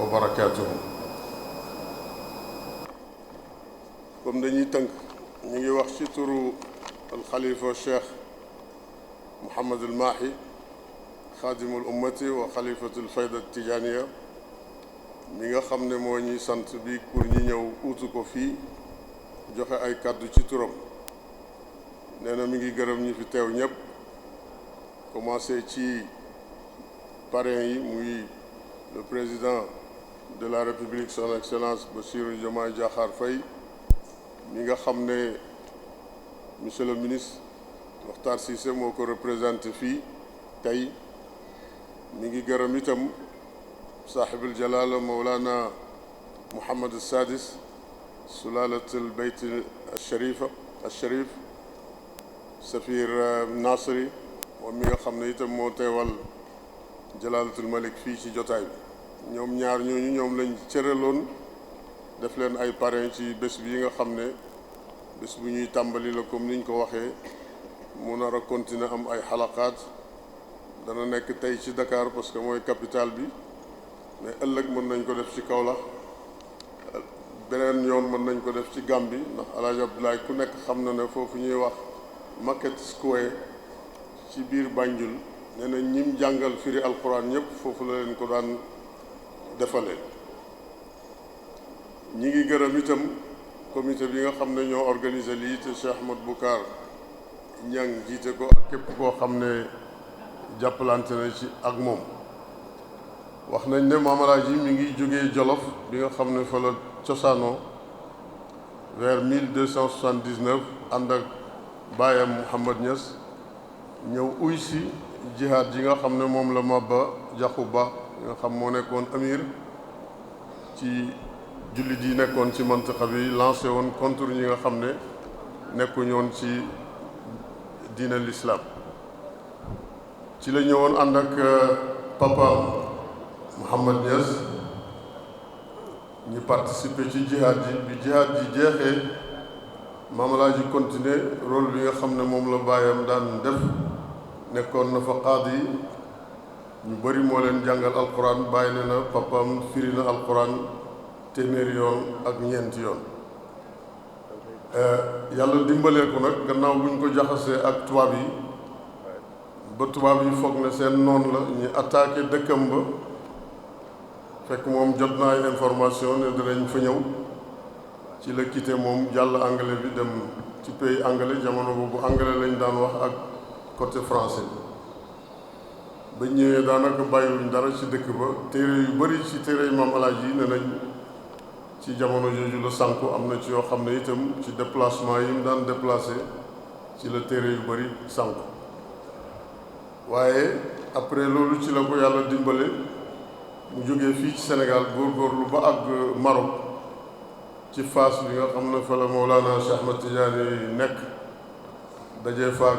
وبركاته. comme dañuy tënk ñu ngi wax ci turu alxalifa cheikh Mouhamad al Mahi xaadimul ummati wa xalifatul fayda tijaniya mi nga xam ne moo ñuy sant bi pour ñi ñëw uutu ko fii joxe ay kàddu ci turam. nee na mi ngi gërëm ñi fi teew ñëpp commencé ci parrain yi muy le président de la république son excellence Bassirou Diomaye Diakhar Faye mi nga xam ne monsieur le ministre Mokhtar Cissé moo ko représenté fii tey. mi ngi gërëm itam saaxibul jalaala mawlana Muhammad as-Sadis sulaalatul bayt al-sharif safir Nasri moom mi nga xam ne itam moo teewal jalaalatul malik fii ci jotaay bi. ñoom ñaar ñooñu ñoom lañ cëraloon def leen ay parrain ci bés bi nga xam ne bés bu ñuy tàmbali la comme niñ ko waxee mu nar a continuer am ay xalaqaat. dana nekk tey ci Dakar parce que mooy capitale bi mais ëllëg mën nañ ko def ci Kaolack beneen yoon mën nañ ko def ci Gambie ndax El Hadj Abdoulaye ku nekk xam na ne foofu ñuy wax Market Square ci biir Banjul nee na ñim jàngal firi alquran ñëpp foofu la leen ko daan defalee. ñi ngi gërëm itam comité bi nga xam ne ñoo organisé lii te Cheikh Ahmad Boucar Ñang jiite ko ak képp koo xam ne jàppalante na ci ak moom. wax nañ ne Maam Alaaji mi ngi jógee Jolof bi nga xam ne fa la cosaanoo vers 1279 ànd ak baayam Mouhamad Niass ñëw uy si jihaad ji nga xam ne moom la Maba Jaxu Ba nga xam moo nekkoon amir ci jullit yi nekkoon ci mantiqa bi lancé woon contre ñi nga xam ne nekkuñu woon ci diine l'islam. ci la ñëwoon ànd ak papa Mouhamad Niass ñu participer ci jihaad ji bi jihaad ji jeexee Maam Alaaji continuer rôle bi nga xam ne moom la baayam daan def nekkoon na fa qaadi ñu bëri moo leen jàngal alquran bàyyi ne na papaam firi na alquran téeméeri yoon ak ñeenti yoon. yàlla dimbalee ko nag gannaaw bu ñu ko jaxasee ak tubaab yi ba tubaab yi foog ne seen noonu la ñu attaqué dëkkam ba fekk moom jot na ay information ne danañ fa ñëw ci la quitté moom jàll anglais bi dem ci pays anglais jamono boobu anglais lañ daan wax ak côté français ba ñëwee daanaka bàyyiwuñ dara ci dëkk ba téere yu bëri ci téere yi Maam Alaaji yi ne nañ ci jamono jooju la sànku am na ci yoo xam ne itam ci déplacement yi mu daan déplacé ci la téere yu bëri sànku. waaye après loolu ci la ko yàlla dimbale mu jógee fii ci Sénégal góorgóorlu ba ak Maroc ci Fass bi nga xam ne fa la Mawlana Cheikh Ahmad Tidiane nekk dajee faak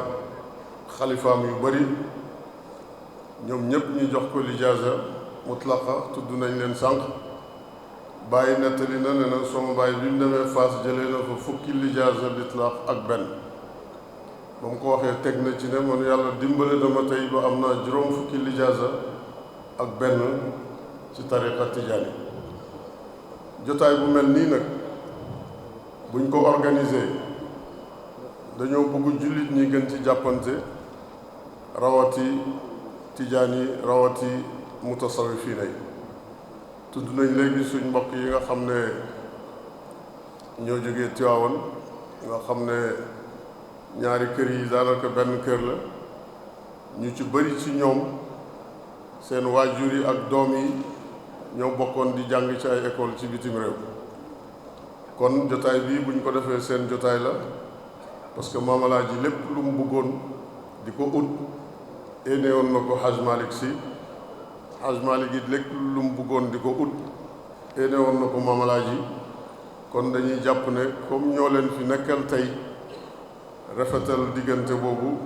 xalifaam yu bëri ñoom ñëpp ñu jox ko lijaasa mutlaqa tudd nañ leen sànq. bàyyi nettali na ne na sama bàyyi bi mu demee Fass jëlee na fa fukki lijaasa litlaq ak benn ba mu ko waxee teg na ci ne man yàlla dimbale dama tey ba am naa juróom fukki lijaasa ak benn ci tariqa tijaani. jotaay bu mel nii nag buñ ko organisé dañoo bëgg jullit ñi gën ci jàppante rawati tijaani rawati mutasawifiina yi. tudd nañ léegi suñ mbokk yi nga xam ne ñoo jógee Tiwaawan nga xam ne ñaari kër yi daanaka benn kër la ñu ci bëri ci ñoom seen waajur yi ak doom yi ñoo bokkoon di jàng ci ay école ci bitim réew. kon jotaay bii buñ ko defee seen jotaay la parce que Maam Alaaji lépp lu mu bëggoon di ko ut éene woon na ko Haj Malick Sy. Haj Malick it lépp lu mu bëggoon di ko ut éene woon na ko Maam Alaaji kon dañuy jàpp ne comme ñoo leen fi nekkal tey rafetal diggante boobu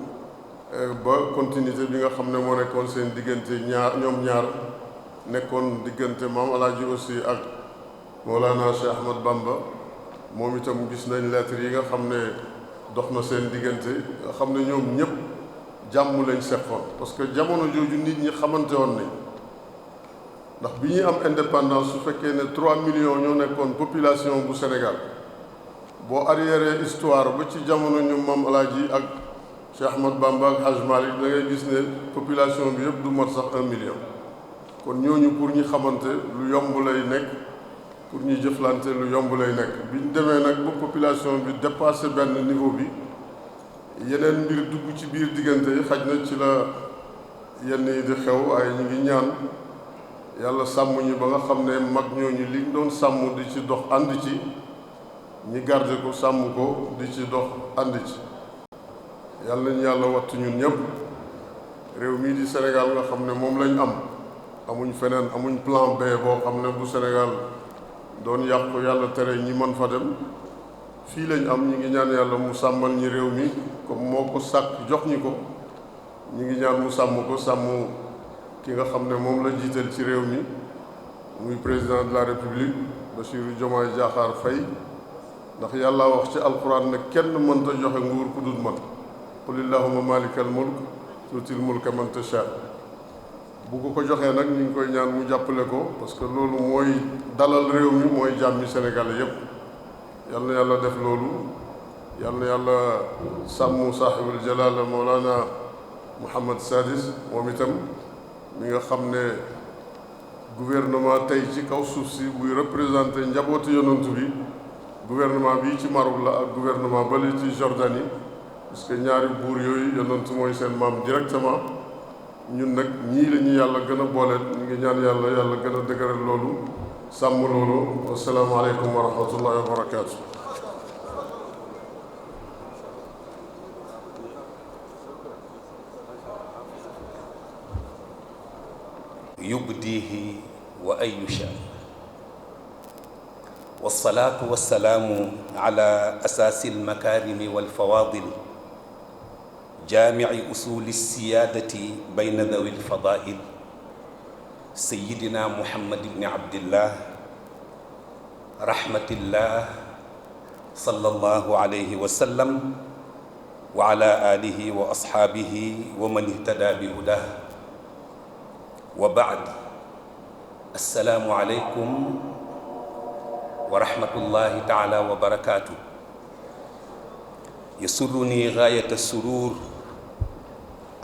ba continuité bi nga xam ne moo nekkoon seen diggante ñoom ñaar nekkoon diggante Maam Alaaji aussi ak Mawlana Cheikh Ahmad Bamba moom itam gis nañ lettre yi nga xam ne dox na seen diggante nga xam ne ñoom ñëpp jàmm lañ seqoon parce que jamono jooju nit ñi xamante woon nañ ndax bi ñuy am indépendance su fekkee ne 3 millions ñoo nekkoon population bu Sénégal boo arriéré histoire ba ci jamono ñu Maam Alaaji ak Cheikh Ahmad Bamba ak Haj Malik da ngay gis ne population bi yëpp du mot sax 1 million. kon ñooñu pour ñu xamante lu yomb lay nekk pour ñu jëflante lu yomb lay nekk bi ñu demee nag ba population bi dépassé benn niveau bi yeneen mbir dugg ci biir diggante yi xaj na ci la yenn yi di xew waaye ñu ngi ñaan yàlla sàmm ñu ba nga xam ne mag ñooñu liñ doon sàmm di ci dox ànd ci ñi garder ko sàmm ko di ci dox ànd ci yàlla nañu yàlla wattu ñun ñëpp réew mii di Sénégal nga xam ne moom lañ am amuñ feneen amuñ plan B boo xam ne bu Sénégal doon yàqu yàlla tere ñi mën fa dem fii lañ am ñi ngi ñaan yàlla mu sàmmal ñi réew mi comme moo ko sàkk jox ñi ko ñi ngi ñaan mu sàmm ko sàmm ki nga xam ne moom la jiital ci réew mi muy président de la république Bassirou Diomaye Diakhar Faye ndax yàlla wax ci alquran ne kenn mënta joxe nguur ku dul man qul illahumma malikal mulk tuutil mulka man tasha bu ko joxee nag ñu ngi koy ñaan mu jàppale ko parce que loolu mooy dalal réew mi mooy jàmmi Sénégalais yépp yal na yàlla def loolu yal na yàlla sàmm saaxibul jalaala Mawlana Mouhamad Sadis moom itam mi nga xam ne gouvernement tey ci kaw suuf si buy représenté njabootu yonent bi gouvernement bii ci Maroc la ak gouvernement bale ci Jordanie parce que ñaari buur yooyu yonent mooy seen maam directement ñun nag ñii la ñu yàlla gën a booleel ñu ngi ñaan yàlla gën a dëgëral loolu sàmm loolu wasalaamaaleykum wa rahmatullahi wa barakaatu. يبديه وأن يشاء والصلاة والسلام على أساس المكارم والفواضل جامع أصول السيادة بين ذوي الفضائل سيدنا محمد بن عبد الله رحمة الله صلى الله عليه وسلم وعلى آله وأصحابه ومن اهتدى بهداه وبعد السلام عليكم ورحمة الله تعالى وبركاته يسرني غاية السرور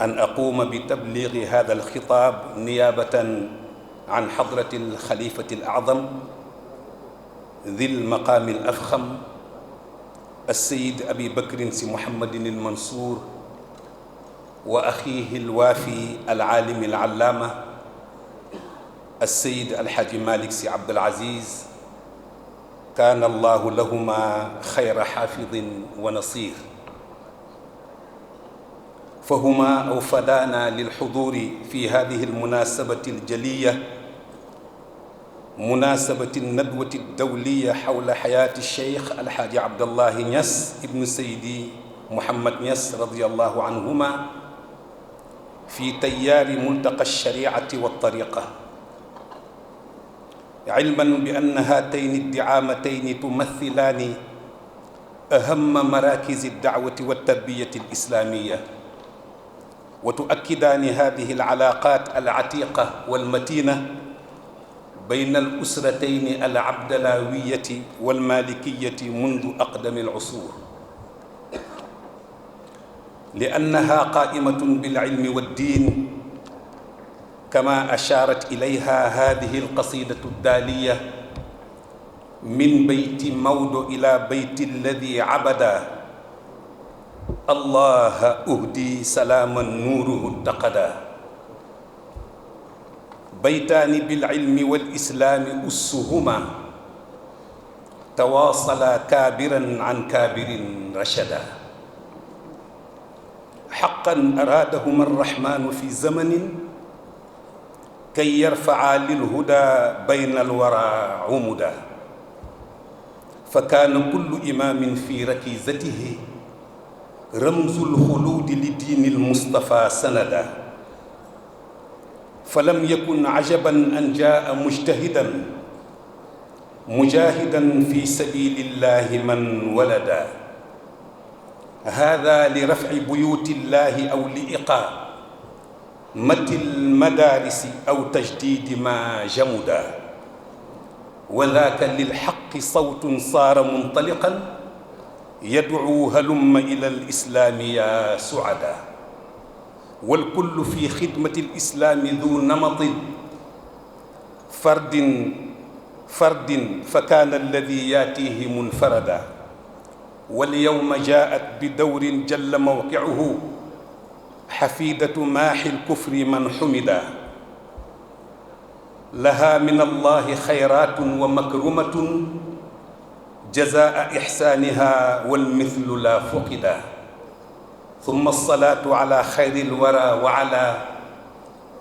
أن أقوم بتبليغ هذا الخطاب نيابة عن حضرة الخليفة الأعظم ذي المقام الأفخم السيد أبي بكر سي محمد المنصور وأخيه الوافي العالم العلامة السيد الحاج مالك سي عبد العزيز كان الله لهما خير حافظ ونصير فهما أوفدانا للحضور في هذه المناسبة الجلية مناسبة الندوة الدولية حول حياة الشيخ الحاج عبد الله نياس ابن سيدي محمد نياس رضي الله عنهما في تيار ملتقى الشريعة والطريقة علما بأن هاتين الدعامتين تمثلان أهم مراكز الدعوة والتربية الإسلامية وتؤكدان هذه العلاقات العتيقة والمتينة بين الأسرتين العبدلاوية والمالكية منذ أقدم العصور لأنها قائمة بالعلم والدين كما أشارت إليها هذه القصيدة الدالية من بيت مود إلى بيت الذي عبدا الله أهدي سلاما نوره اتقدا بيتان بالعلم والإسلام أسهما تواصلا كابرا عن كابر رشدا حقا أرادهما الرحمن في زمن كي يرفعا للهدى بين الورى عمدا فكان كل إمام في ركيزته رمز الخلود لدين المصطفى سندا فلم يكن عجبا أن جاء مجتهدا مجاهدا في سبيل الله من ولدا هذا لرفع بيوت الله أو لإقاء مت المدارس أو تجديد ما جمدا، وذاك للحق صوت صار منطلقا يدعو هلم إلى الإسلام يا سعدا. والكل في خدمة الإسلام ذو نمط فرد فكان الذي ياتيه منفردا. واليوم جاءت بدور جل موقعه حفيدة ماحي الكفر من حمدا. لها من الله خيرات ومكرمة جزاء إحسانها والمثل لا فقدا. ثم الصلاة على خير الورى وعلى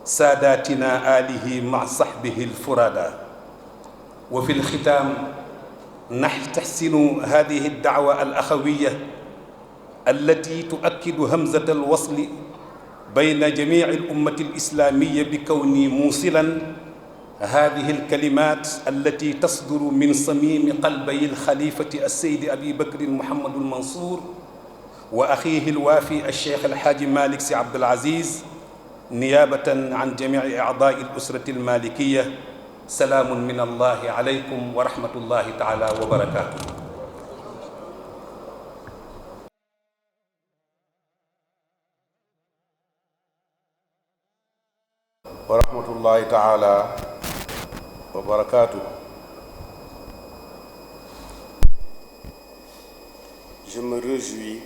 ساداتنا آله مع صحبه الفردا. وفي الختام نستحسن هذه الدعوة الأخوية التي تؤكد همزة الوصل بين جميع الأمة الإسلامية بكوني موصلا هذه الكلمات التي تصدر من صميم قلبي الخليفة السيد أبي بكر محمد المنصور وأخيه الوافي الشيخ الحاج مالك سي عبد العزيز نيابة عن جميع أعضاء الأسرة المالكية. سلام من الله عليكم ورحمة الله تعالى وبركاته. ورحمة الله تعالى وبركاته. Je me réjouis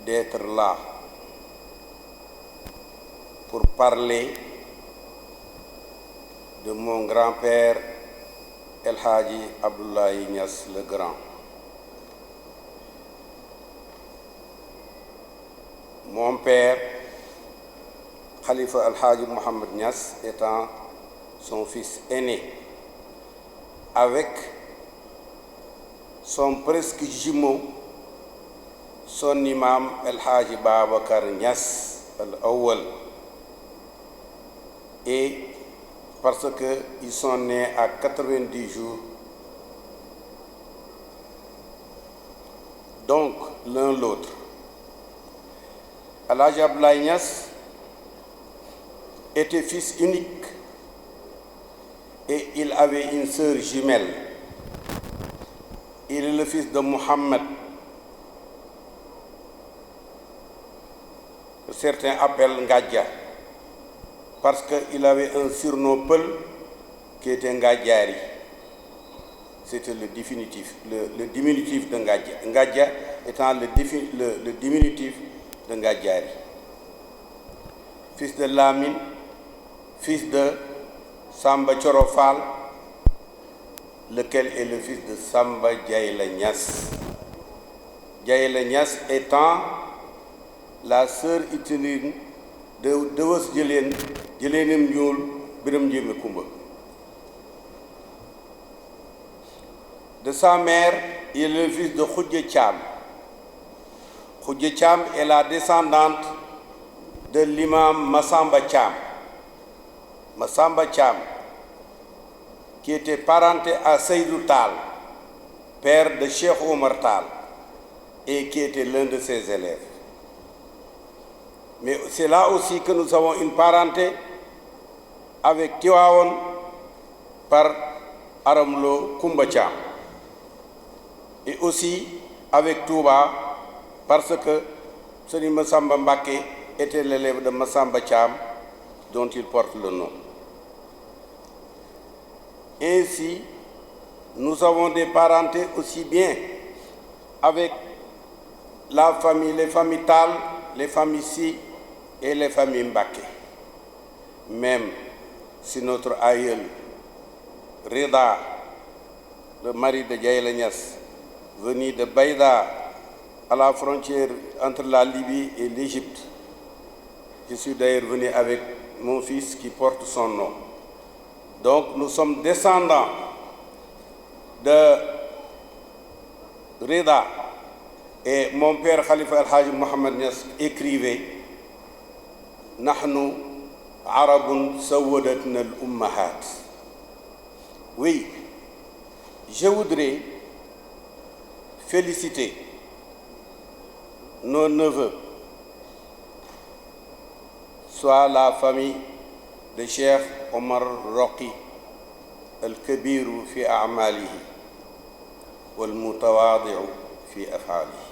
d'être là pour parler de mon grand-père El Hadji Abdoulaye Niass le Grand. Mon père, Khalifa El Hadji Mohamed Niass, étant son fils aîné, avec son presque jumeau, son imam El Hadji Babacar Niass Al-Awwal, et parce qu'ils sont nés à 90 jours, donc l'un l'autre. El Hadji Abdoulaye Niass était fils unique et il avait une sœur jumelle. Il est le fils de Mohammed, que certains appellent Ngadja, parce qu'il avait un surnom Peul qui était Ngadjari. C'était le diminutif de Ngadja. Ngadja étant le diminutif de Ngadjari. Fils de Lamine, fils de Samba Chorofal, lequel est le fils de Samba Diaïla Niass. Diaïla Niass étant la sœur itinéraire de Dewas Djelénem Ndioul Biram Ndiémé Koumba. De sa mère, il est le fils de Khoudia Thiam. Khoudia Thiam est la descendante de l'imam Massamba Thiam. Massamba Thiam, qui était parenté à Seydou Tal, père de Cheikh Omar Tal, et qui était l'un de ses élèves. Mais c'est là aussi que nous avons une parenté avec Tiwaon par Aramlo Koumba Thiam, et aussi avec Touba parce que Serigne Massamba Mbacké était l'élève de Massamba Thiam dont il porte le nom. Ainsi, nous avons des parentés aussi bien avec la famille, les familles Tal, les familles Si et les familles Mbacké. Même si notre aïeul Rida, le mari de Diaïla Niass, venu de Baïda à la frontière entre la Libye et l'Égypte, je suis d'ailleurs venu avec mon fils qui porte son nom. Donc nous sommes descendants de Rida, et mon père Khalifa El Hadji Mohamed Niass écrivait Nahnu Arabun Sawadatna al-Ummahat. Oui, je voudrais féliciter nos neveux soit la famille de Cheikh Omar Roqi al-kabiru fi a'malihi wal mutawadi'u fi af'alihi,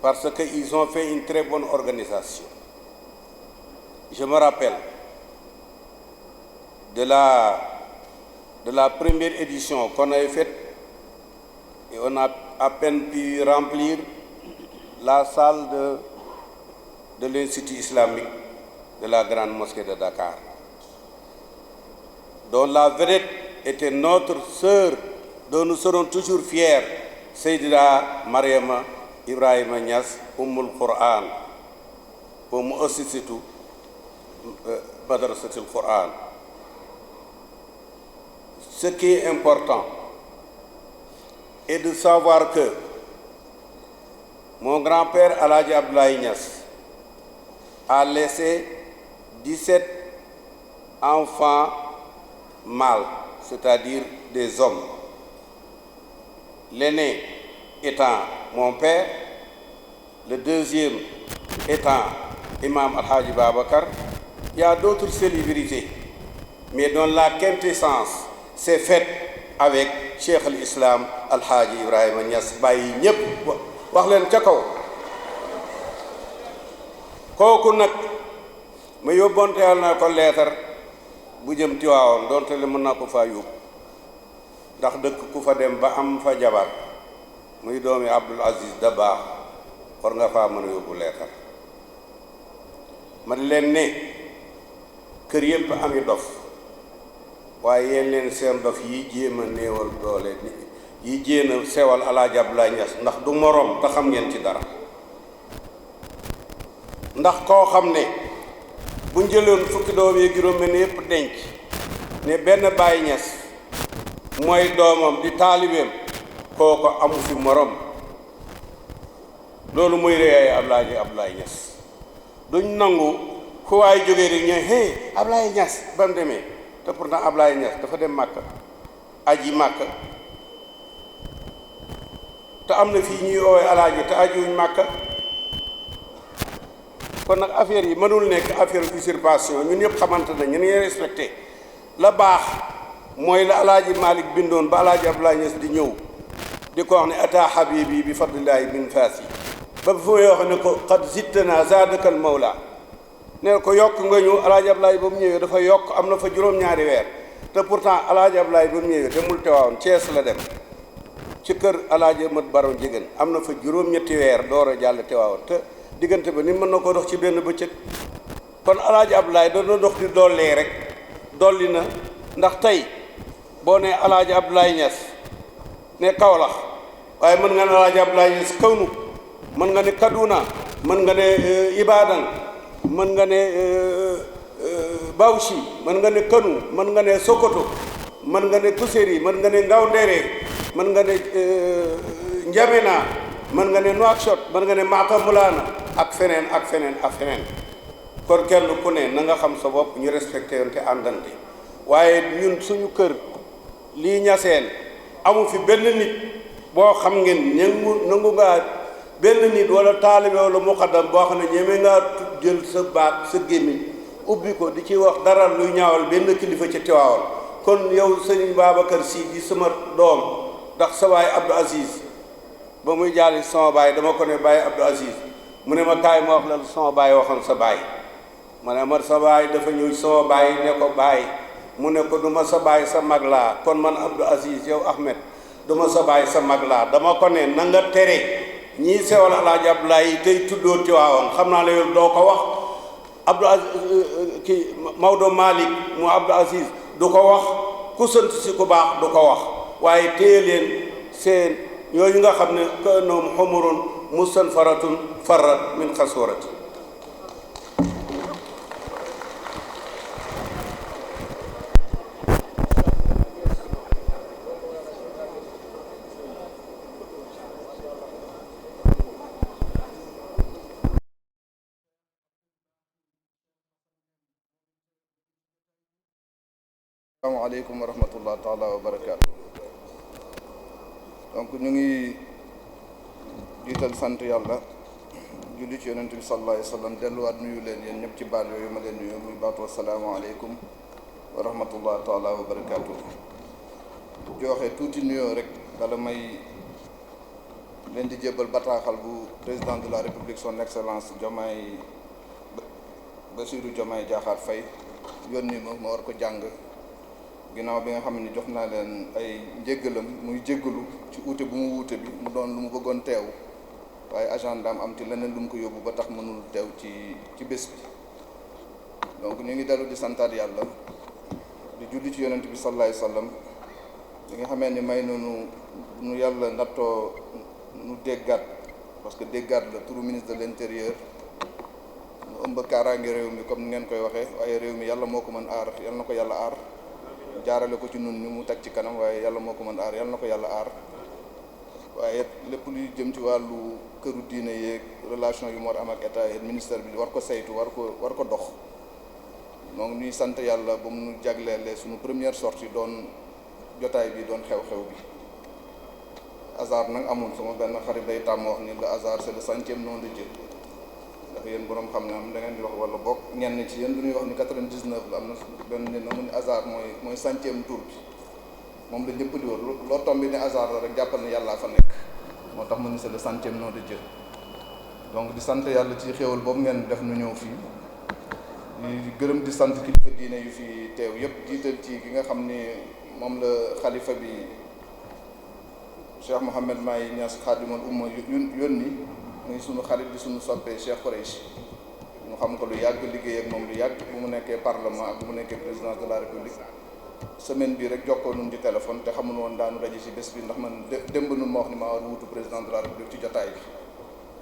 parce qu'ils ont fait une très bonne organisation. Je me rappelle de la première édition qu'on avait faite, et on a à peine pu remplir la salle de l'Institut islamique de la Grande Mosquée de Dakar, dont la vedette était notre sœur, dont nous serons toujours fiers, Sayyida Mariama Ibrahima Niass, Ummul Quran, wa mu'assisatu Madrasatul Quran. Ce qui est important est de savoir que mon grand-père Alhaji Abdoulaye Niass a laissé 17 enfants mâles, c'est-à-dire des hommes. L'aîné étant mon père, le deuxième étant Imam Alhaji Babacar. Il y a d'autres célébrités, mais dont la quintessence s'est faite avec Cheikh al-Islam Alhaji Ibrahima Niass bàyyi ñépp wax leen ca kaw. Kooku nag ma yóbbonte yàlla na ko leetar bu jëm Tiwaawoon doonte le mën naa ko faa yóbbu, ndax dëkk ku fa dem ba am fa jabar muy doomi Abdul Aziz Dabakh war nga faa mën a yóbbu leetar. ma di leen ne kër yépp ami dof, waaye yéen leen seen dof yi jéem a néewal doole yi jéem a sewal Alaaji Abdoulaye Niass ndax du moroom te xam ngeen ci dara. ndax koo xam ne bu njëloon fukki doom yi juróom ne yépp denc ne benn Baay Niass mooy doomam di taalibeem, kooko amu fi moroom. loolu muy réyaay Alaaji Abdoulaye Niass. duñ nangu fu waay jógee rek ñooy hey Abdoulaye Niass ba mu demee, te pourtant Abdoulaye Niass dafa dem Màkka aji Màkka, te am na fii ñuy oowee alaaji te ajiwuñ Màkka. kon nag affaire yi mënul nekk affaire usurpation. ñun ñëpp xamante nañ ñu ngi respecté la baax mooy la alaaji Malick bindoon ba alaaji Abdoulaye Niass di ñëw di ko wax ne ata habibi bi fadlillahi min faas yi ba fu may wax ne ko qad zittana zadakal mawla, ne ko yokk nga ñu. alaaji Abdoulaye ba mu ñëwee dafa yokk, am na fa juróom-ñaari weer, te pourtant alaaji Abdoulaye ba mu ñëwee demul Tiwaawan, Cees la dem ci kër alaaji Mat Baro Njigéen, am na fa juróom-ñetti weer door a jàll Tiwaawan, te diggante ba ni mën na ko dox ci benn bëccëg. kon alaaji Abdoulaye doon na dox di dollee rek, dolli na. ndax tey boo ne alaaji Abdoulaye Niass ne Kaolack, waaye mën nga ne alaaji Abdoulaye Niass Kawnu, mën nga ne Kaduna, mën nga ne Ibadan, mën nga ne Bauchi, mën nga ne Kanu, mën nga ne Sokoto, mën nga ne Kuseri, mën nga ne Ngawndere, mën nga ne Njamena, mën nga ne Nouakchott, mën nga ne Matamulana, ak feneen ak feneen ak feneen. kon kenn ku ne na nga xam sa bopp, ñu respecté yoon te àndante. waaye ñun suñu kër lii Ñaseen amu fi benn nit boo xam ngeen nangu ngaa benn nit wala taalibe wala muqaddam boo xam ne ñeme ngaa jël sa baat sa gémmiñ ubbi ko di ci wax dara luy ñaawal benn kilifa ci Tiwaawan. kon yow sëñ Babacar Sy di sama doom, ndax sa baay Abdou Aziz ba muy jaali sama baay dama ko ne baay Abdou Aziz, mu ne ma kaay ma wax la sama baay waxoon sa baay. ma ne ma sa baay dafa ñëw sama baay ne ko baay, mu ne ko du ma sa baay sa mag laa. kon man Abdou Aziz yow Ahmed du ma sa baay sa mag laa. dama ko ne na nga tere ñii sewal alaaji Abdoulaye tey tuddoo Tiwaawan. xam naa ne yow doo ko wax. Abdou Aziz kii Maodo Malick mu Abdou Aziz du ko wax, ku sant si ku baax du ko wax. waaye téye leen seen yooyu nga xam ne ka noom xumurun mustanfaratun farrat min xasurati. asalaamaaleykum wa rahmatullah taala wa barakaatu. donc ñu ngi jiital sant yàlla julli ci yonent bi sallallahu alayhi wa sallam delluwaat nuyu leen yéen ñëpp ci baat yooyu ma leen nuyu muy baatu asalaamaaleykum wa rahmatullah taala wa barakaatu. joxe tuuti nuyoo rek bala may leen di jébbal bataaxal bu président de la république son excellence Bassirou Diomaye Diakhar Faye yónni ma war ko jàng ginnaaw bi nga xam ne jox naa leen ay njéggalam muy jéggalu ci uute bu mu wuute bi mu doon lu mu bëggoon teew waaye agendaam am ci leneen lu mu ko yóbbu ba tax mënul teew ci bés bi. donc ñu ngi dellu di santaat yàlla di julli ci yonent bi sallallahu alayhi wa sallam li nga xamee ni may nu yàlla nattoo nu déggaat parce que déggaat la turu ministre de l'intérieur mu ëmb kaaraange réew mi comme ni ngeen koy waxee waaye réew mi yàlla moo ko mën aar yàlla na ko yàlla aar jaarale ko ci nun ñu mu teg ci kanam waaye yàlla moo ko mën aar yàlla na ko yàlla aar waaye lépp luy jëm ci wàllu këru diine yeeg relation yu mu war am ak état yeeg ministère bi war ko saytu war ko dox. donc ñuy sant yàlla ba mu jagleele suñu première sortie doon jotaay bi doon xew-xew bi hasard nag amul sama benn xarit day tàmm wax ni le hasard c'est le 100e nom de Dieu ndax yéen boroom xam ne am da ngeen di wax wala bokk ñenn ci yéen du ñuy wax ni 99 la am na benn nit na mu ni hasard mooy 100e tour bi moom la ñëpp di wër loo tombi ni hasard la rek jàppal ni yàllaa fa nekk moo tax mu ni c'est le 100e nom de Dieu. donc di sant yàlla ci xéewal boobu ngeen def nu ñëw fii di gërëm di sant kilifa diine yu fi teew yëpp jiital ci ki nga xam ni moom la xalifa bi Cheikh Mouhamed Mahi Niass Khadimul Umma yónni muy sunu xarit di sunu soppee Cheikh Khoureyssi ñu xam ko lu yàgg liggéey ak moom lu yàgg bu mu nekkee parlement ak bu mu nekkee présidence de la république semaine bii rek jokkoo nun ci téléphone te xamul woon daanu daje ci bés bi ndax man démb nun ma wax ni maa war wuutu président de la république ci jotaay bi.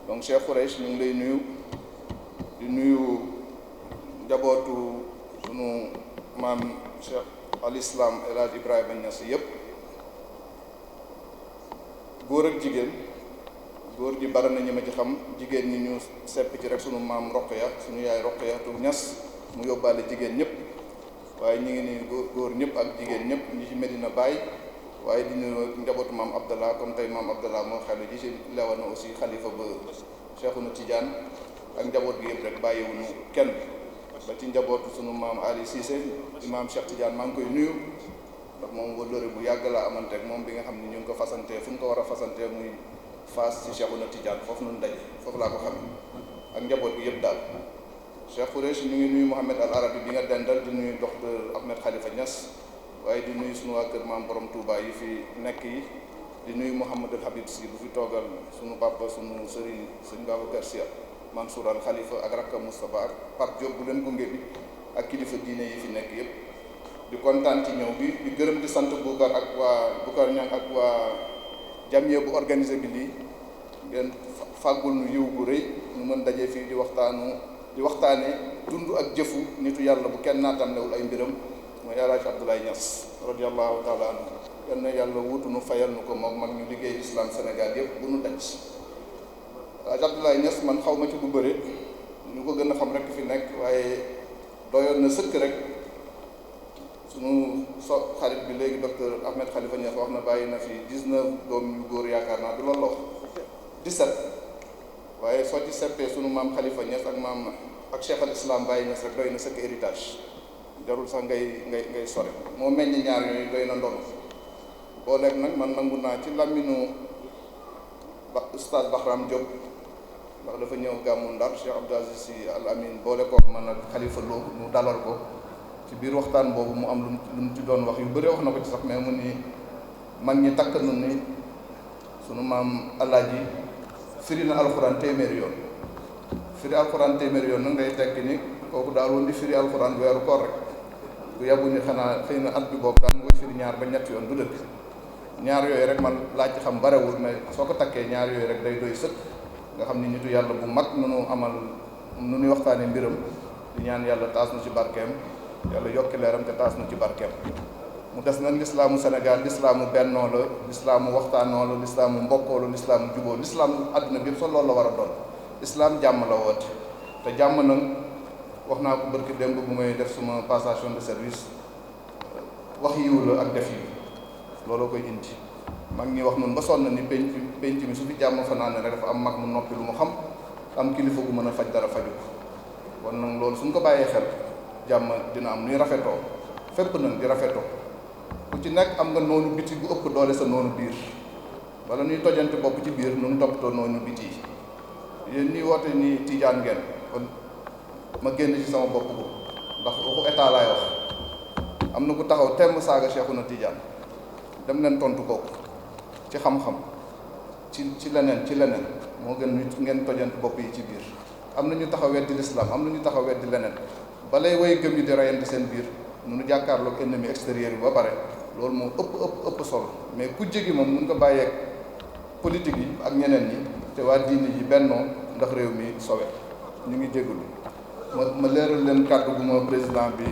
donc Cheikh Khoureyssi ñu ngi lay nuyu di nuyu njabootu sunu maam Cheikh al Islam El Hadj Ibrahima Niass yëpp góor ak jigéen góor ji bari na ñi ma ci xam jigéen ñi ñu sepp ci rek sunu maam Roqaya sunu yaay Roqayatu Niass mu yóbbaale jigéen ñëpp waaye ñu ngi nii góor ñëpp ak jigéen ñëpp ñi ci Medina Baye waaye di nuyu njabootu maam Abdallah comme tey maam Abdallah moo xelu ji ci lewana aussi xalifa ba Cheikhouna Tidiane ak njaboot gi yëpp rek bàyyiwuñu kenn ba ci njabootu sunu maam Ali Cissé imaam Cheikh Tidiane maa ngi koy nuyu ndax moom wëllëre bu yàgg laa amanteeg moom bi nga xam ne ñu ngi ko fasantee fu ñu ko war a fasantee muy Fass ci Cheikhouna Tidiane foofu noonu daje foofu laa ko xam ak njaboot gi yëpp daal. Cheikh Khoureyssi ñu ngi nuyu Mouhamed Al Arabi bi nga dendal di nuyu docteur Ahmed Khalifa Niass waaye di nuyu sunu waa kër maam borom Touba yi fi nekk yi di nuyu Mouhamadul Habib Sy bu fi toogal sunu papa sunu sëriñ sëñ Babacar Sy Mansour Al Khalifa ak rakkam Moustapha ak Pape Diop bu leen gunge bi ak kilifa diine yi fi nekk yëpp di kontaan ci ñëw bi di gërëm di sant Boucar ak waa Boucar Niang ak waa jamiya bu organisé bi lii ngeen fàggul nu yiw bu rëy ñu mën daje fii di waxtaane dund ak jëfu nitu yàlla bu kenn naatamlewul ay mbiram mooy El Hadj Abdoulaye Niass radiyallahu taala anhu yal na yàlla wuutu nu fayal nu ko moom mag ñu liggéey islam Sénégal yëpp bu nu daj. El Hadj Abdoulaye Niass man xaw ma ci bu bëri ñu ko gën a xam rek fi nekk waaye doyoon na sëkk rek sunu xarit bi léegi docteur Ahmed Khalifa Niass wax na bàyyi na fi 19 doom yu góor yaakaar naa du loolu la wax 17 waaye soo ci seppee sunu maam Khalifa Niass ak maam ak Cheikh al Islam Baye Niass rek doy na sëkk héritage jarul sax ngay sore moo meññ ñaar yooyu doy na ndono boo lekk nag man nangu naa ci làmminu Oustaz Bahram Diop ndax dafa ñëw gàmmu Ndar Cheikh Abdou Aziz Sy Al Amin boole kook man ak Khalifa Lo mu dalal ko ci biir waxtaan boobu mu am lu mu ci doon wax yu bëri wax na ko ci sax mais mu ni mag ñi takk nu ni sunu maam Alaaji firi na alxuraan téeméeri yoon firi alxuraan téeméeri yoon nag ngay tekki ni kooku daal woon di firi alxuraan weeru koor rek bu yàggu ni xanaa xëy na at bi boobu daan nga firi ñaar ba ñetti yoon du dëkk ñaar yooyu rek man laaj ci xam barewul mais soo ko takkee ñaar yooyu rek day doy sëkk nga xam ni nitu yàlla bu mag nu nu amal nu nuy waxtaane mbiram di ñaan yàlla taas na ci barkeem yàlla yokki leeram te taas na ci barkeem mu des nag lislaamu Sénégal lislaamu bennoo la lislaamu waxtaanoo la lislaamu mbokkoo la lislaamu juboo lislaamu àdduna bi sa loolu la war a doon islaam jàmm la woote te jàmm nag wax naa ko barki démb bu may def suma passation de service wax yiw la ak def yiw looloo koy indi mag ñi wax noonu ba sonn ni penc mi su fi jàmm fa naan rek dafa am mag mu noppi lu mu xam am kilifa gu mën a faj dara faju kon nag loolu suñ ko bàyyee xel jàmm dina am nuy rafetoo fépp nag di rafetoo ku ci nekk am nga noonu biti bu ëpp doole sa noonu biir wala ñuy tojante bopp ci biir nu toppatoo noonu biti yi yéen ñuy woote ni tijaan ngeen kon ma génn ci sama bopp ko ndax waxu état laay wax am na ku taxaw temm saaga Cheikhouna Tidiane dem leen tontu kooku ci xam-xam ci leneen moo gën ngeen tojante bopp yi ci biir am na ñu taxaw weddi lislaam am na ñu taxaw weddi leneen balay way gëm yi di reyante seen biir nu jàkkaarloog ennemi extérieur bi ba pare loolu moo ëpp solo mais ku jégi moom mun ko bàyyeeg politique yi ak ñeneen ñi te waa diine yi bennoo ndax réew mi sowe ñu ngi jégalu ma leeral leen kàddu gu ma président bi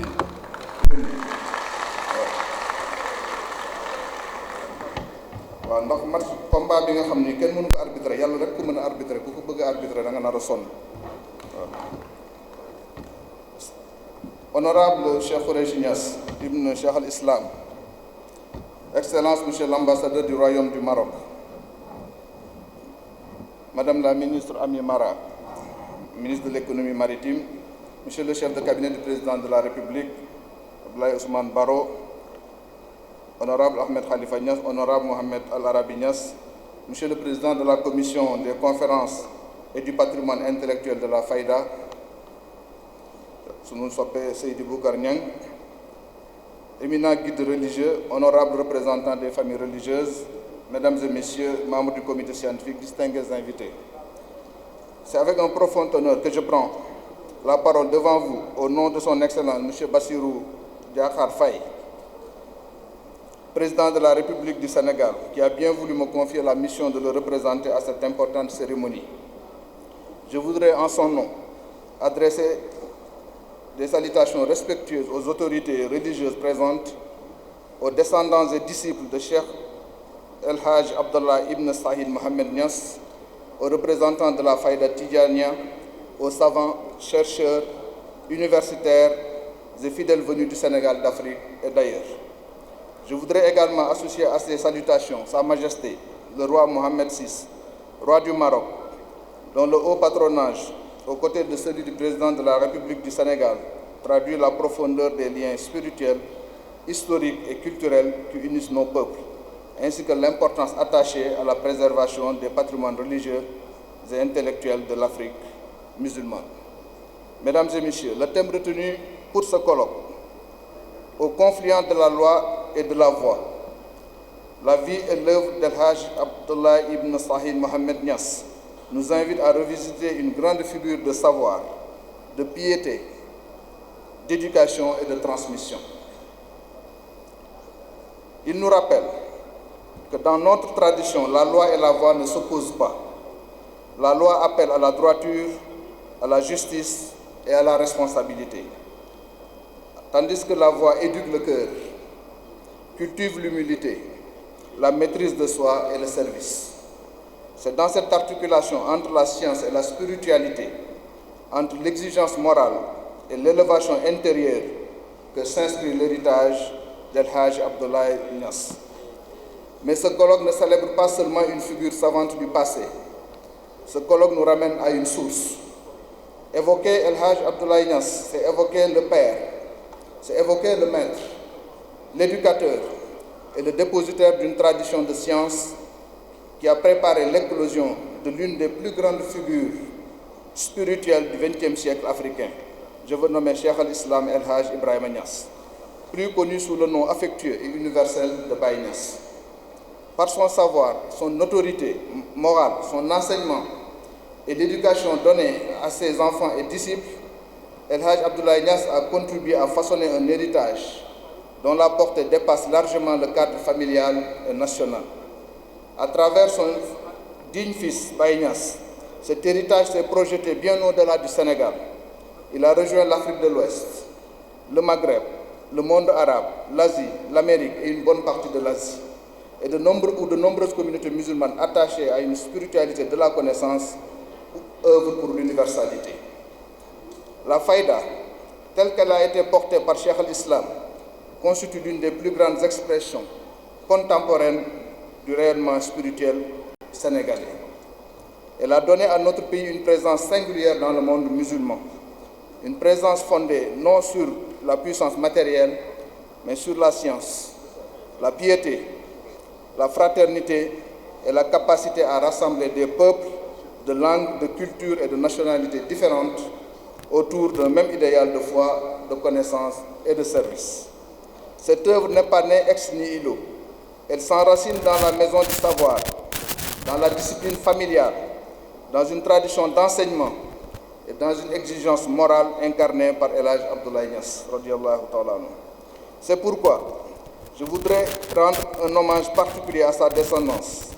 waaw ndax match combat bi nga xam ni kenn mënu ko arbitrer yàlla rek ku mën a arbitrer ku ko bëgg a arbitrer da nga nar a sonn waaw. Honorable Cheikh Khoureyssi Niass ibn Cheikh al Islam, Excellence Monsieur l'ambassadeur du Royaume du Maroc, Madame la ministre Ami Mara, ministre de l'économie maritime, Monsieur le chef de cabinet du président de la République, Abdoulaye Ousmane Baro, Honorable Ahmed Khalifa Niass, Honorable Mohamed Al-Arabi Niass, Monsieur le président de la commission des conférences et du patrimoine intellectuel de la Fayda, sunu soppe Seydi Boukar Niang, éminents guides religieux, honorables représentants des familles religieuses, mesdames et messieurs, membres du comité scientifique, distingués invités. C'est avec un profond honneur que je prends la parole devant vous au nom de son Excellence M. Bassirou Diakhar Faye, président de la République du Sénégal, qui a bien voulu me confier la mission de le représenter à cette importante cérémonie. Je voudrais en son nom adresser des salutations respectueuses aux autorités religieuses présentes, aux descendants et disciples de Cheikh El Hadj Abdallah ibn Sahid Mohamed Niass, aux représentants de la Fayda Tidjania, aux savants, chercheurs, universitaires et fidèles venus du Sénégal, d'Afrique et d'ailleurs. Je voudrais également associer à ces salutations Sa Majesté, le roi Mohamed VI, roi du Maroc, dont le haut patronage, aux côtés de celui du président de la République du Sénégal, traduit la profondeur des liens spirituels, historiques et culturels qui unissent nos peuples, ainsi que l'importance attachée à la préservation des patrimoines religieux et intellectuels de l'Afrique musulmane. Mesdames et messieurs, le thème retenu pour ce colloque, au confluent de la loi et de la voie, la vie et l'œuvre d'El Hadj Abdallah ibn Sahid Mohamed Niass, nous invite à revisiter une grande figure de savoir, de piété, d'éducation et de transmission. Il nous rappelle que dans notre tradition, la loi et la voie ne s'opposent pas. La loi appelle à la droiture, à la justice et à la responsabilité, tandis que la voie éduque le cœur, cultive l'humilité, la maîtrise de soi et le service. C'est dans cette articulation entre la science et la spiritualité, entre l'exigence morale et l'élévation intérieure, que s'inscrit l'héritage d'El Hadj Abdallah Niass. Mais ce colloque ne célèbre pas seulement une figure savante du passé. Ce colloque nous ramène à une source. Évoquer El Hadj Abdallah Niass, c'est évoquer le père, c'est évoquer le maître, l'éducateur et le dépositaire d'une tradition de science qui a préparé l'éclosion de l'une des plus grandes figures spirituelles du XXe siècle africain. Je veux nommer Cheikh al-Islam El Hadj Ibrahima Niass, plus connu sous le nom affectueux et universel de Baye Niass. Par son savoir, son autorité morale, son enseignement et l'éducation donnée à ses enfants et disciples, El Hadj Abdallah Niass a contribué à façonner un héritage dont la portée dépasse largement le cadre familial et national. À travers son digne fils, Baye Niass, cet héritage s'est projeté bien au-delà du Sénégal. Il a rejoint l'Afrique de l'Ouest, le Maghreb, le monde arabe, l'Asie, l'Amérique et une bonne partie de l'Asie, et de nombreuses communautés musulmanes attachées à une spiritualité de la connaissance œuvrent pour l'universalité. La Fayda, telle qu'elle a été portée par Cheikh al-Islam, constitue l'une des plus grandes expressions contemporaines du rayonnement spirituel sénégalais. Elle a donné à notre pays une présence singulière dans le monde musulman, une présence fondée non sur la puissance matérielle, mais sur la science, la piété, la fraternité et la capacité à rassembler des peuples de langues, de cultures et de nationalités différentes autour d'un même idéal de foi, de connaissance et de service. Cette œuvre n'est pas née ex nihilo. Elle s'enracine dans la maison du savoir, dans la discipline familiale, dans une tradition d'enseignement et dans une exigence morale incarnée par El Hadj Abdoulaye Niass, radiyallahu ta'ala anhu. C'est pourquoi je voudrais rendre un hommage particulier à sa descendance,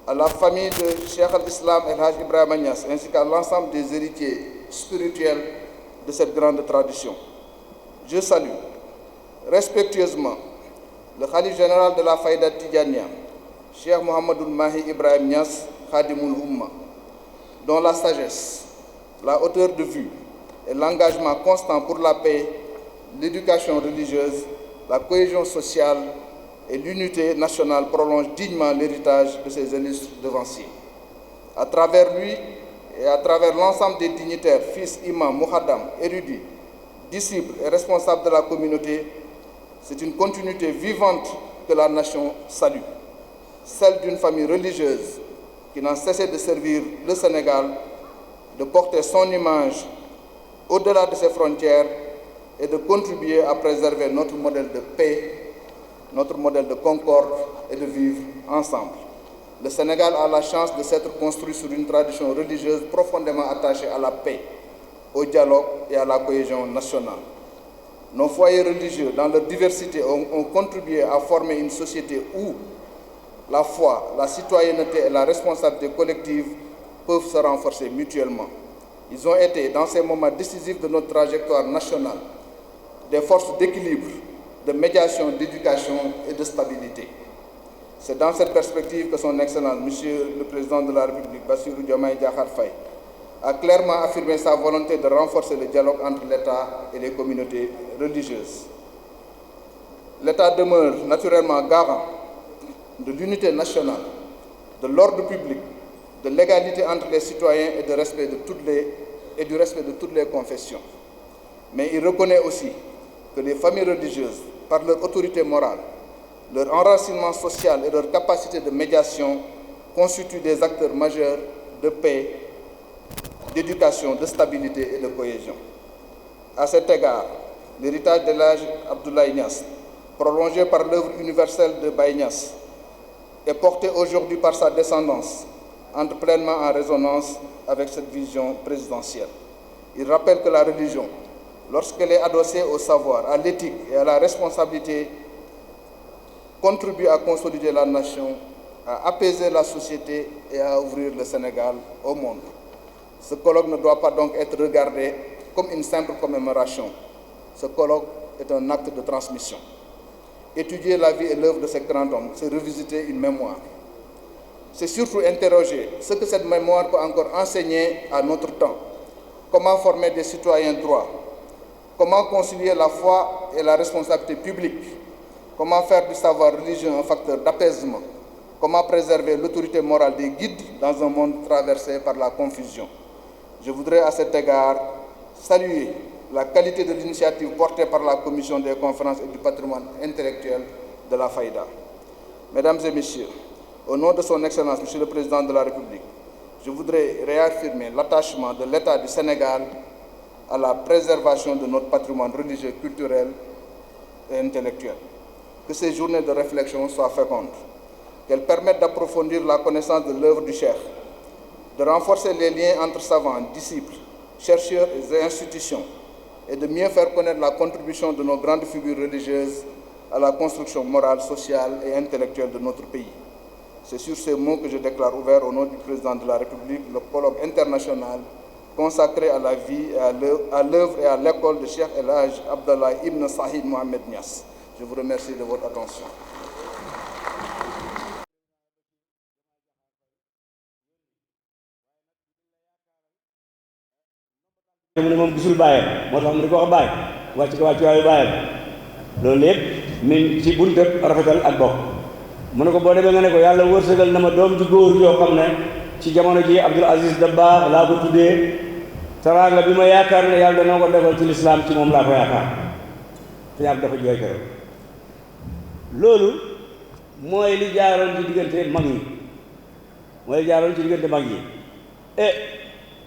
à la famille de Cheikh al-Islam El Hadj Ibrahima Niass, ainsi qu'à l'ensemble des héritiers spirituels de cette grande tradition. Je salue respectueusement le Khalife général de la Faïda Tidjania, Cheikh Mohammedoul Mahi Ibrahim Niass, Khadimoul Umma, dont la sagesse, la hauteur de vue et l'engagement constant pour la paix, l'éducation religieuse, la cohésion sociale et l'unité nationale prolongent dignement l'héritage de ses illustres devanciers. À travers lui et à travers l'ensemble des dignitaires, fils, imams, muhaddam, érudits, disciples et responsables de la communauté, c'est une continuité vivante que la nation salue, celle d'une famille religieuse qui n'a cessé de servir le Sénégal, de porter son image au-delà de ses frontières et de contribuer à préserver notre modèle de paix, notre modèle de concorde et de vivre ensemble. Le Sénégal a la chance de s'être construit sur une tradition religieuse profondément attachée à la paix, au dialogue et à la cohésion nationale. Nos foyers religieux, dans leur diversité, ont contribué à former une société où la foi, la citoyenneté et la responsabilité collective peuvent se renforcer mutuellement. Ils ont été, dans ces moments décisifs de notre trajectoire nationale, des forces d'équilibre, de médiation, d'éducation et de stabilité. C'est dans cette perspective que son Excellence, Monsieur le Président de la République, Bassirou Diomaye Diakhar Faye, a clairement affirmé sa volonté de renforcer le dialogue entre l'État et les communautés religieuses. L'État demeure naturellement garant de l'unité nationale, de l'ordre public, de l'égalité entre les citoyens et du respect de toutes les confessions. Mais il reconnaît aussi que les familles religieuses, par leur autorité morale, leur enracinement social et leur capacité de médiation, constituent des acteurs majeurs de paix, d'éducation, de stabilité et de cohésion. À cet égard, l'héritage de l'Hadj Abdoulaye Niass, prolongé par l'œuvre universelle de Baye Niass, est porté aujourd'hui par sa descendance, entre pleinement en résonance avec cette vision présidentielle. Il rappelle que la religion, lorsqu'elle est adossée au savoir, à l'éthique et à la responsabilité, contribue à consolider la nation, à apaiser la société et à ouvrir le Sénégal au monde. Ce colloque ne doit pas donc être regardé comme une simple commémoration. Ce colloque est un acte de transmission. Étudier la vie et l'œuvre de ces grands hommes, c'est revisiter une mémoire. C'est surtout interroger ce que cette mémoire peut encore enseigner à notre temps. Comment former des citoyens droits? Comment concilier la foi et la responsabilité publique? Comment faire du savoir religieux un facteur d'apaisement? Comment préserver l'autorité morale des guides dans un monde traversé par la confusion? Je voudrais à cet égard saluer la qualité de l'initiative portée par la Commission des conférences et du patrimoine intellectuel de la Faïda. Mesdames et messieurs, au nom de son Excellence, Monsieur le Président de la République, je voudrais réaffirmer l'attachement de l'État du Sénégal à la préservation de notre patrimoine religieux, culturel et intellectuel. Que ces journées de réflexion soient fécondes, qu'elles permettent d'approfondir la connaissance de l'œuvre du Cheikh, de renforcer les liens entre savants, disciples, chercheurs et institutions, et de mieux faire connaître la contribution de nos grandes figures religieuses à la construction morale, sociale et intellectuelle de notre pays. C'est sur ces mots que je déclare ouvert au nom du Président de la République le colloque international consacré à la vie, à l'œuvre et à l'école de Cheikh El Hadj Abdoulaye Ibn Sahid Mohamed Niass. Je vous remercie de votre attention. mu ne moom gisul bàyyam moo tax mu di ko wax bàyyi wàcc ko wàcc waayu bàyyam loolu lépp min ci buntu rafetal ak bokk mu ne ko boo demee nga ne ko yàlla wërsëgal na ma doom ju góor yoo xam ne ci jamono ji Abdul Aziz Dabakh laa ko tuddee teraanga bi ma yaakaar ne yàlla dana ko defal ci lislaam ci moom laa ko yaakaar te yàlla dafa jooy keroog loolu mooy li jaaroon ci diggante mag ñi mooy li jaaroon ci diggante mag ñi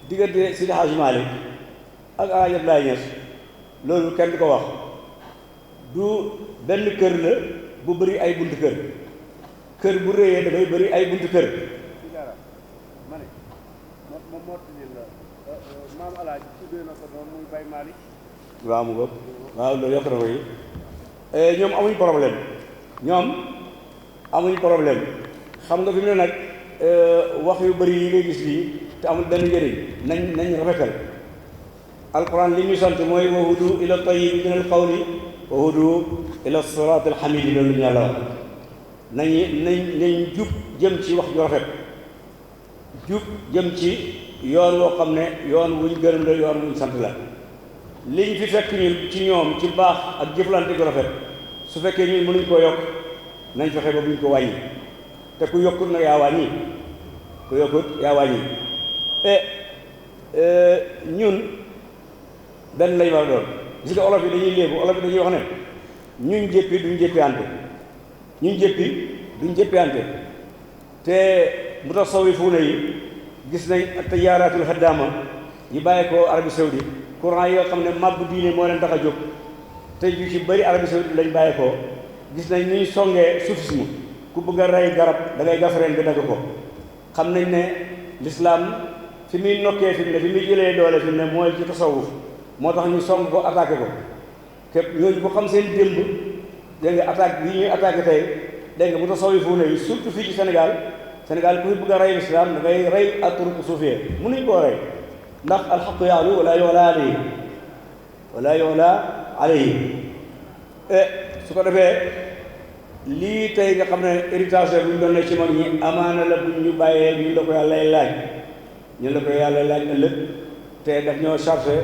diggante Sidi Hadj Malick ak El Hadj Abdoulaye Niass loolu kenn du ko wax du benn kër la bu bëri ay buntu kër bu réyee dafay bëri ay buntu kër maam Alaaji tuddee na ko doom muy Baye Malick waaw mu bopp waaw loolu yokk na ko yi ñoom amuñ problème xam nga fi mu ne nag wax yu bëri yi ngay gis lii te amul benn njëriñ nañ rafetal alquran li ñu sant mooy wa hudu ila tayyib min al qawli wa hudu ila sirat al hamid loolu ñu yàlla wax nañ jub jëm ci wax ju rafet jub jëm ci yoon woo xam ne yoon wuñ gërëm la yoon wuñ sant la liñ fi fekk ñun ci ñoom ci baax ak jëflante gu rafet su fekkee ñun mënuñ koo yokk nañ fexe ba buñ ko wàññi te ku yokkut nag yaa wàññi ku yokkut yaa wàññi ñun benn lañ war a doon gis nga olof yi dañuy léegu olof yi dañuy wax ne ñun jëppi duñ jëppiante ñun jëppi duñ jëppiante te mu tax sawi fuuna yi gis nañ tayaaraatul xaddaama yi bàyyi ko Arabie Saoudite courant yi nga xam ne màbbu diine moo leen tax a jóg te ju ci bëri Arabie Saoudite lañ bàyyi ko gis nañ ni ñu songee soufisme ku bëgg a rey garab da ngay gas reen bi dagg ko xam nañ ne l'islam fi muy nokkee fi mu ne fi muy jëlee doole fi mu ne mooy ci tasawuf moo tax ñu song ko attaqué ko képp ñooñu ko xam seen démb dégg nga attaque yi ñuy attaqué tey dégg nga mu tasawifu ne surtout fii ci Sénégal ku fi bëgg a rey l'islam da ngay rey atruku suufiyee mënuñ koo rey ndax alxaqu yaalu wala yola alayhi su ko defee lii tey nga xam ne héritage bu ñu doon ne ci mag ñi amaana la bu ñu bàyyee ñu la ko yàlla laaj ëllëg te daf ñoo chargé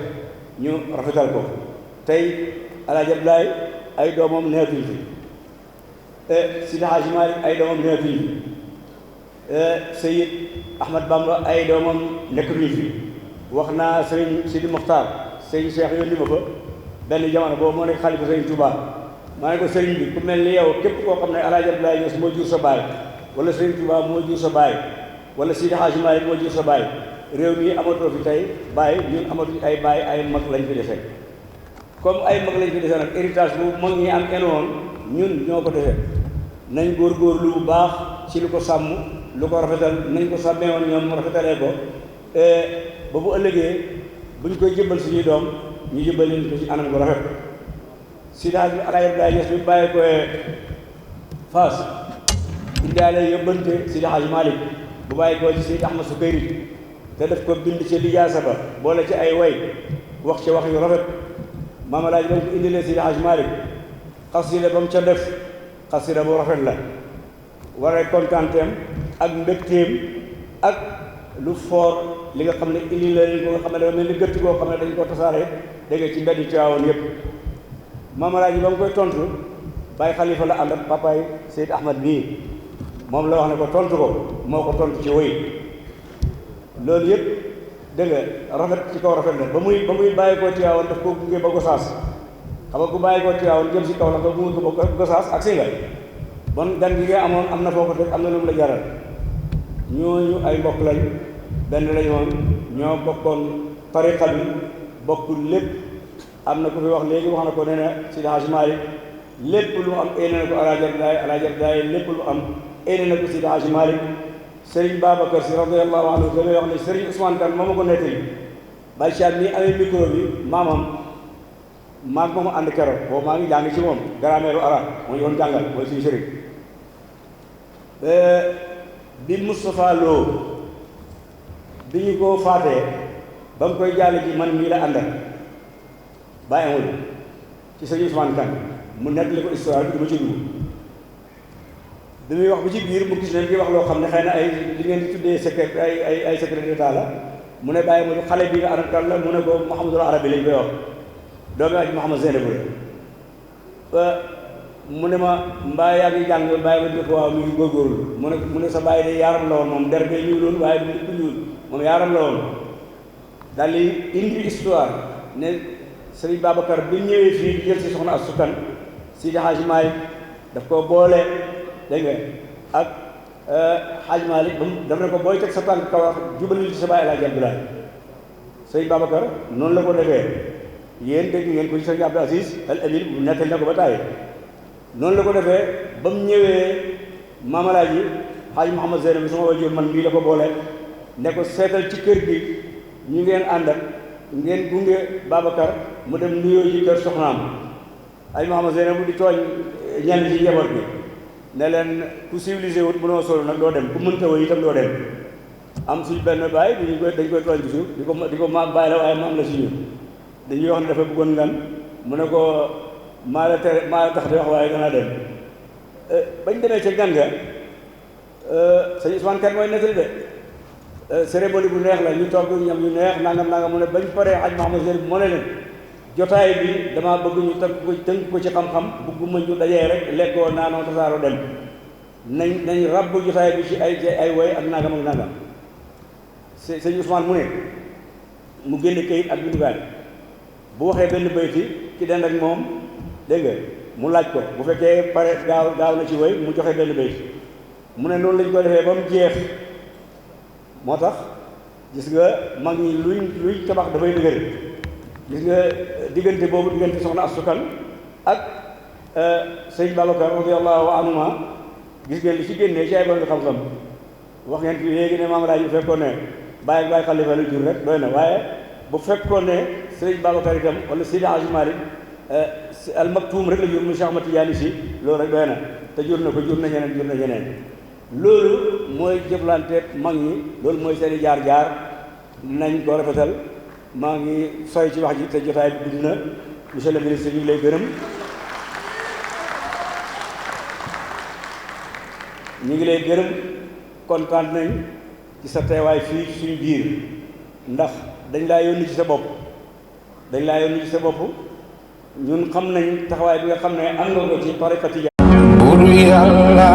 ñu rafetal ko tey Alaaji Abdoulaye ay doomam neetuñ fi Sidi Hadji Malick ay doomam neetuñ fi Seyid Ahmad Bamba ay doomam nekkatuñ fi wax naa sëriñ Sidi Mokhtar sëriñ Cheikh yónni ma fa benn jamono boobu moo nekk xalifa sëriñ Touba maa ne ko sëriñ bi ku mel ni yow képp koo xam ne Alaaji Abdoulaye Niass moo jur sa baay wala sëriñ Touba moo jur sa baay wala Sidi Hadji Malick moo jur sa baay réew mi amatoo fi tey baay ñun amatuñ ay baay ay mag lañ fi defee comme ay mag lañ fi defee nag héritage bu mag ñi am enoon ñun ñoo ko defee nañ góorgóorlu bu baax ci lu ko sàmm lu ko rafetal nañ ko sàmmee woon ñoom rafetalee ko ba bu ëllëgee buñ koy jëbbal suñuy doom ñu jëbbal leen ko ci anam gu rafet Sidi Alaaji Abdoulaye Niass bi bàyyi ko Fass indaale yóbbante Sidi Hadji Malick bu bàyyi ko ci Seydi Ahmad Sukayri te def ko bind ci lijaasa ba boole ci ay way wax ci wax yu rafet Maam Alaaji ba mu ko indilee Seydi Hadji Malick xasida ba mu ca def xasida bu rafet la waree kontaanteem ak mbégteem ak lu foor li nga xam ne indi la leen ko nga xam ne dafa mel ni gëtt goo xam ne dañ ko tasaare dégg nga ci mbeddi Tiwaawan yépp Maam Alaaji ba mu koy tontu Baye Khalifa la ànd ak papaay Seydi Ahmad bii moom la wax ne ko tontu ko moo ko tontu ci woy loolu yëpp dégg nga rafet ci kaw rafet la ba muy bàyyi koo Tiwaawan daf ko gunge ba Gosaas xam nga ku bàyyi koo Tiwaawan jëm si kaw la nga gunge ko ba Gosaas ak si nga bon gan gi nga amoon am na foo ko teg am na lu mu la jaral ñooñu ay mbokk lañ benn lañu woon ñoo bokkoon tariqa bi bokkul lépp am na ku fi wax léegi wax na ko nee na Sidi Hadji Malick lépp lu mu am éene na ko Alaaji Abdoulaye lépp lu am éene na ko Sidi Hadji Malick Serigne Babacar Sy radiyallahu anhu damay wax ne Serigne Ousmane Kane moo ma ko nettali Baye Cheikh nii amee micro bi maamam maag moomu ànd keroog boobu maa ngi jàng ci moom grammaire arab moo ñu doon jàngal mooy suñu sëriñ bi Moustapha Lo bi ñu ko faatee ba mu koy jàll ji man mii la àndal bàyyi amul ci Serigne Ousmane Kane mu nettali ko histoire bi du ma ci dugg bi muy wax bi ci biir mu gis ne ngi wax loo xam ne xëy na ay li ngeen di tuddee secret ay secret d'état la mu ne bàyyi mu xale bi nga arab kan la mu ne ko Mouhamadul Arabi lañ koy wax doomi aj Mouhamad Zeynabou mu ne ma mbaa yaa ngi jàng bàyyi ma def waaw mi ngi góorgóorlu mu ne sa bàyyi de yaaram la woon moom der bee ñuuloon waaye du nit ku ñuul moom yaaram la woon daal di indi histoire ne Sëriñ Babacar bi ñëwee fii di jël si soxna Astou Kane Sidi Hadji Malick daf ko boole dégg nga ak Hadji Malick daf ne ko booy teg sa tànk kaw jubalil ci sa bàyyi El Hadji Abdoulaye Sëriñ Babacar noonu la ko defee yéen dégg ngeen ko ci Sëriñ Abdou Aziz Al Amin bu nekkal na ko ba tàyyi noonu la ko defee ba mu ñëwee Maam Alaaji Hadji Mouhamad Zeynab bi sama wajur man bii la ko boole ne ko seetal ci kër gi ñu ngeen ànd ak ngeen gunge Babacar mu dem nuyoo ji kër soxnaam Hadji Mouhamad Zeynab bu di tooñ ñenn ci njaboot bi ne leen ku civilisé wut mënoo solo nag doo dem ku mënta woy itam doo dem am suñ benn baay dañ koy tooñ bi suuf di ko maam bàyyi la waaye maam la si ñun dañuy wax ne dafa bëggoon ngan mu ne ko maa la tax di wax waaye danaa dem bañ demee ca ngan nga sëñ Ousmane Kane mooy nettali de cérémonie bu neex la ñu togg ñam yu neex nangam mu ne bañ paree Hadji Mouhamad Zeynab bi moo ne leen jotaay bi damaa bëgg ñu tënk ko ci xam-xam bëgguma ñu dajee rek lekkoo naanoo tasaaroo dem nañ rabb jotaay bi ci ay woy ak nangam sëñ Ousmane mu ne mu génn këyit ak bindukaay bu waxee benn bayti ki den ak moom dégg nga mu laaj ko bu fekkee pare gaaw na ci woy mu joxe benn bayti mu ne noonu lañ ko defee ba mu jeex moo tax gis nga mag ñi luy tabax dafay dëgër gis nga diggante boobu diggante soxna Astou Kane ak sëñ Babacar radiyallahu anhuma gis ngeen li ci génnee ci ay borom xam-xam wax ngeen fi léegi ne Maam Alaaji bu fekkoon ne bàyyi xalifa la jur rek doy na waaye bu fekkoon ne sëñ Babacar itam wala Seydi Hadji Malick al maktuum rek la jur mu Cheikh Ahmad Tidiane Sy loolu rek doy na te jur na ñeneen loolu mooy jëflante mag ñi loolu mooy seen i jaar-jaar nañ ko rafetal maa ngi sooy ci wax ji te jotaay bi dugg na monsieur le ministre ñu ngi lay gërëm ñu ngi lay gërëm kontaan nañ ci sa teewaay fii ci suñu biir ndax dañ laa yónni ci sa bopp ñun xam nañ taxawaay bi nga xam ne am nga ko ci tariqa Tijaan buur yàlla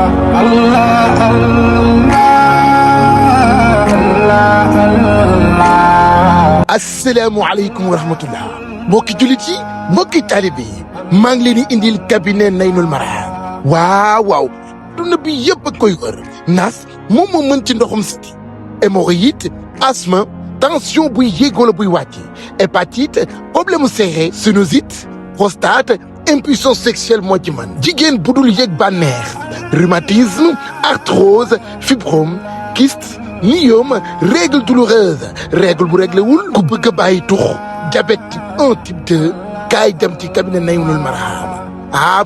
asalaamaaleykum wa rahmatullah mbokki jullit yi mbokki taalibe yi maa ngi leen di indil cabinet Naynul Marham waaw duna bi yëpp a koy wër nas moom moo mën ci ndoxum siti hémorroïde asthme tension buy yéeg wala buy wàcce hépatite problème serré sinusite prostate impuissance sexuelle moo ci mën jigéen bu dul yëg bànneex rhumatisme arthrose fibrome kyste myome règle douloureuse règle bu réglé wul ku bëgg a bàyyi tux diabète type 1 type 2 kaay dem ci cabinet Naynul Marham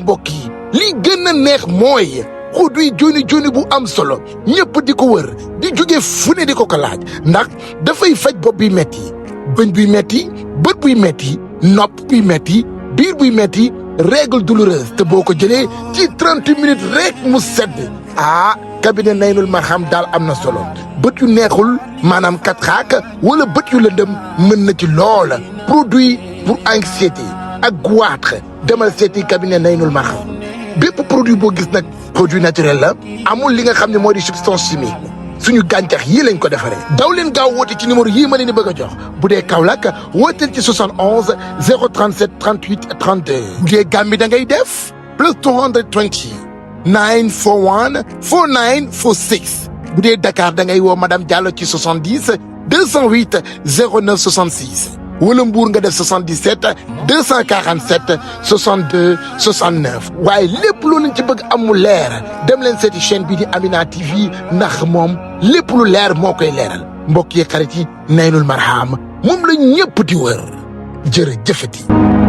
mbokk yi li gën a neex mooy produit joni bu am solo ñëpp di ko wër di jóge fu ne di ko laaj ndax dafay faj bopp buy metti bëñ buy metti bët buy metti nopp buy metti biir buy metti règle douloureuse te boo ko jëlee ci 30 minutes rek mu sedd cabinet Naynul Marham daal am na solo bët yu neexul maanaam cataracte wala bët yu lëndëm mën na ci lool produit pour anxiété ak goitre demal seeti cabinet Naynul Marham bépp produit boo gis nag produit naturel la amul li nga xam ne moo di substance chimique suñu gàncax yii lañ ko defaree daw leen gaaw woote ci numéro yii ma leen di bëgg a jox bu dee Kaolack wooteel ci 71 037 38 32 bu dee Gambie da ngay def plus 220 941 4946 bu dee Dakar da ngay woo madame Diallo ci 70 208 09 66 wala Mbour nga def 77 247 62 69 waaye lépp loo leen ci bëgg amu leer dem leen seeti chaîne bii di Amina TV ndax moom lépp lu leer moo koy leeral mbokk yi xarit yi Naynul Marham moom la ñëpp di wër jërëjëfati